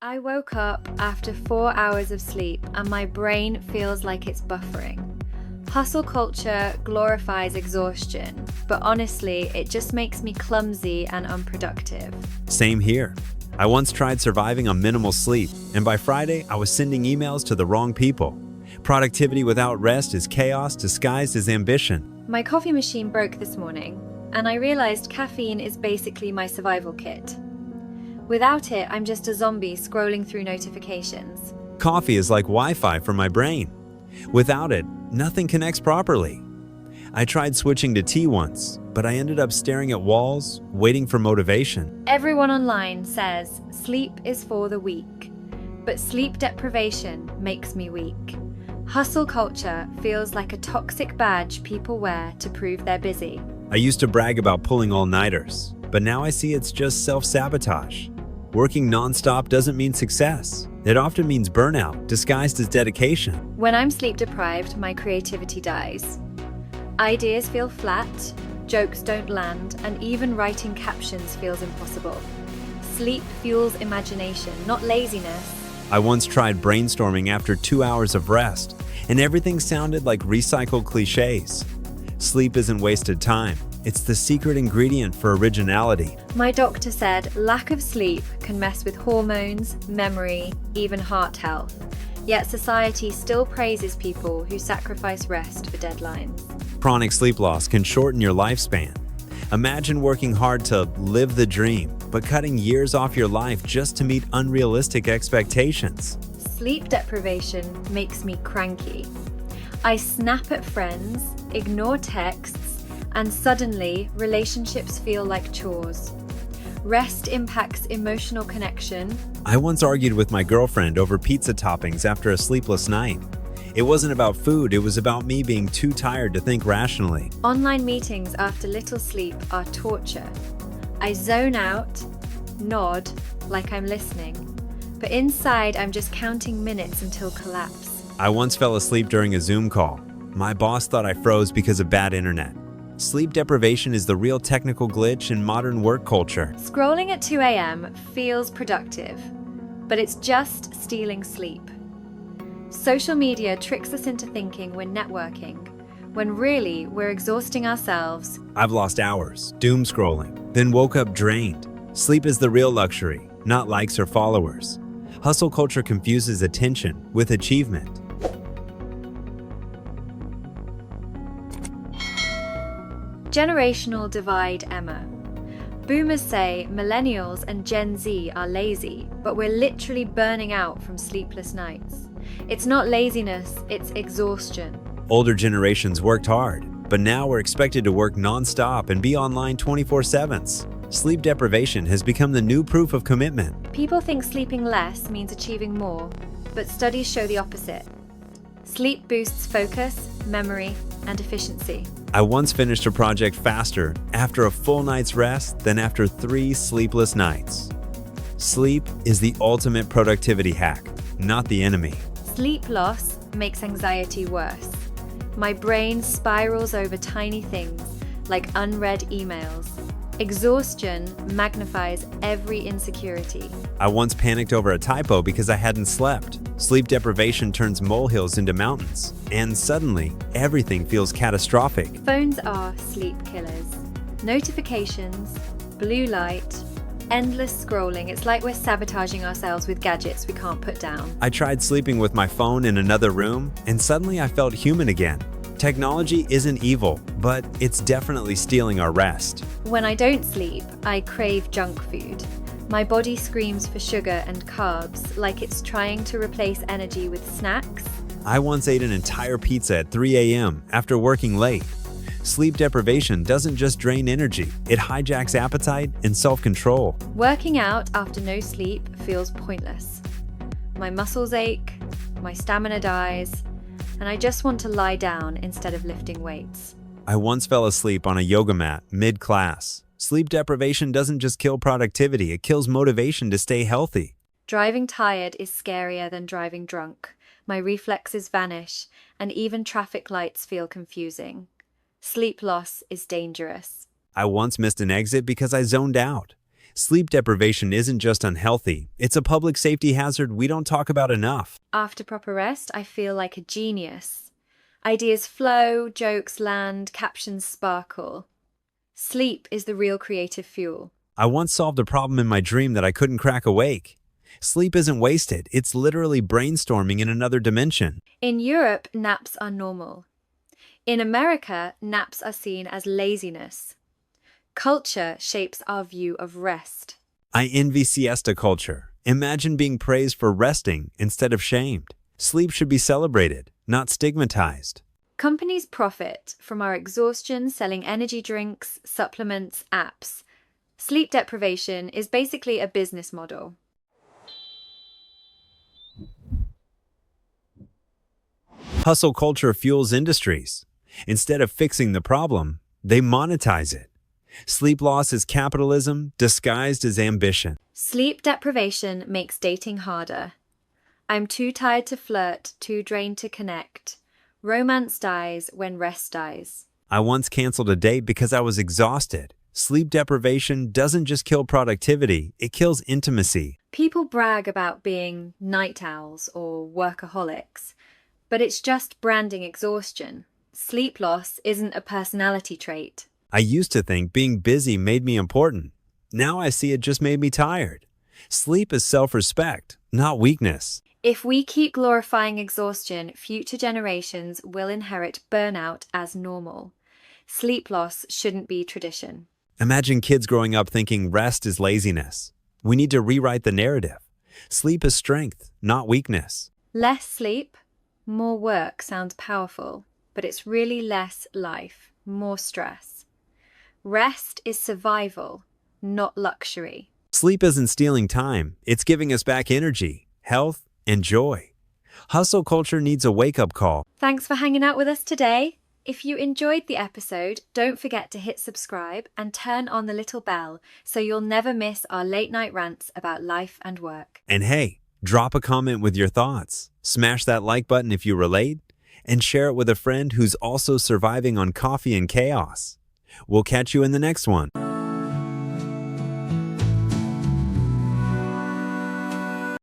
I woke up after 4 hours of sleep and my brain feels like it's buffering. Hustle culture glorifies exhaustion, but honestly, it just makes me clumsy and unproductive. Same here. I once tried surviving on minimal sleep, and by Friday, I was sending emails to the wrong people. Productivity without rest is chaos disguised as ambition. My coffee machine broke this morning, and I realized caffeine is basically my survival kit. Without it, I'm just a zombie scrolling through notifications. Coffee is like Wi-Fi for my brain. Without it, nothing connects properly. I tried switching to tea once, but I ended up staring at walls, waiting for motivation. Everyone online says sleep is for the weak, but sleep deprivation makes me weak. Hustle culture feels like a toxic badge people wear to prove they're busy. I used to brag about pulling all-nighters, but now I see it's just self-sabotage. Working non-stop doesn't mean success. It often means burnout, disguised as dedication. When I'm sleep deprived, my creativity dies. Ideas feel flat, jokes don't land, and even writing captions feels impossible. Sleep fuels imagination, not laziness. I once tried brainstorming after 2 hours of rest, and everything sounded like recycled cliches. Sleep isn't wasted time. It's the secret ingredient for originality. My doctor said lack of sleep can mess with hormones, memory, even heart health. Yet society still praises people who sacrifice rest for deadlines. Chronic sleep loss can shorten your lifespan. Imagine working hard to live the dream, but cutting years off your life just to meet unrealistic expectations. Sleep deprivation makes me cranky. I snap at friends, ignore texts, and suddenly relationships feel like chores. Rest impacts emotional connection. I once argued with my girlfriend over pizza toppings after a sleepless night. It wasn't about food, it was about me being too tired to think rationally. Online meetings after little sleep are torture. I zone out, nod like I'm listening, but inside I'm just counting minutes until collapse. I once fell asleep during a Zoom call. My boss thought I froze because of bad internet. Sleep deprivation is the real technical glitch in modern work culture. Scrolling at 2 a.m. feels productive, but it's just stealing sleep. Social media tricks us into thinking we're networking, when really we're exhausting ourselves. I've lost hours, doom scrolling, then woke up drained. Sleep is the real luxury, not likes or followers. Hustle culture confuses attention with achievement. Generational divide, Emma. Boomers say millennials and Gen Z are lazy, but we're literally burning out from sleepless nights. It's not laziness, it's exhaustion. Older generations worked hard, but now we're expected to work non-stop and be online 24/7. Sleep deprivation has become the new proof of commitment. People think sleeping less means achieving more, but studies show the opposite. Sleep boosts focus, memory, and efficiency. I once finished a project faster after a full night's rest than after 3 sleepless nights. Sleep is the ultimate productivity hack, not the enemy. Sleep loss makes anxiety worse. My brain spirals over tiny things like unread emails. Exhaustion magnifies every insecurity. I once panicked over a typo because I hadn't slept. Sleep deprivation turns molehills into mountains, and suddenly, everything feels catastrophic. Phones are sleep killers. Notifications, blue light, endless scrolling. It's like we're sabotaging ourselves with gadgets we can't put down. I tried sleeping with my phone in another room, and suddenly I felt human again. Technology isn't evil, but it's definitely stealing our rest. When I don't sleep, I crave junk food. My body screams for sugar and carbs, like it's trying to replace energy with snacks. I once ate an entire pizza at 3 a.m. after working late. Sleep deprivation doesn't just drain energy, it hijacks appetite and self-control. Working out after no sleep feels pointless. My muscles ache, my stamina dies, and I just want to lie down instead of lifting weights. I once fell asleep on a yoga mat mid-class. Sleep deprivation doesn't just kill productivity, it kills motivation to stay healthy. Driving tired is scarier than driving drunk. My reflexes vanish, and even traffic lights feel confusing. Sleep loss is dangerous. I once missed an exit because I zoned out. Sleep deprivation isn't just unhealthy, it's a public safety hazard we don't talk about enough. After proper rest, I feel like a genius. Ideas flow, jokes land, captions sparkle. Sleep is the real creative fuel. I once solved a problem in my dream that I couldn't crack awake. Sleep isn't wasted, it's literally brainstorming in another dimension. In Europe, naps are normal. In America, naps are seen as laziness. Culture shapes our view of rest. I envy siesta culture. Imagine being praised for resting instead of shamed. Sleep should be celebrated, not stigmatized. Companies profit from our exhaustion selling energy drinks, supplements, apps. Sleep deprivation is basically a business model. Hustle culture fuels industries. Instead of fixing the problem, they monetize it. Sleep loss is capitalism disguised as ambition. Sleep deprivation makes dating harder. I'm too tired to flirt, too drained to connect. Romance dies when rest dies. I once canceled a date because I was exhausted. Sleep deprivation doesn't just kill productivity, it kills intimacy. People brag about being night owls or workaholics, but it's just branding exhaustion. Sleep loss isn't a personality trait. I used to think being busy made me important. Now I see it just made me tired. Sleep is self-respect, not weakness. If we keep glorifying exhaustion, future generations will inherit burnout as normal. Sleep loss shouldn't be tradition. Imagine kids growing up thinking rest is laziness. We need to rewrite the narrative. Sleep is strength, not weakness. Less sleep, more work sounds powerful, but it's really less life, more stress. Rest is survival, not luxury. Sleep isn't stealing time, it's giving us back energy, health, and joy. Hustle culture needs a wake-up call. Thanks for hanging out with us today. If you enjoyed the episode, don't forget to hit subscribe and turn on the little bell so you'll never miss our late night rants about life and work. And hey, drop a comment with your thoughts. Smash that like button if you relate, and share it with a friend who's also surviving on coffee and chaos. We'll catch you in the next one.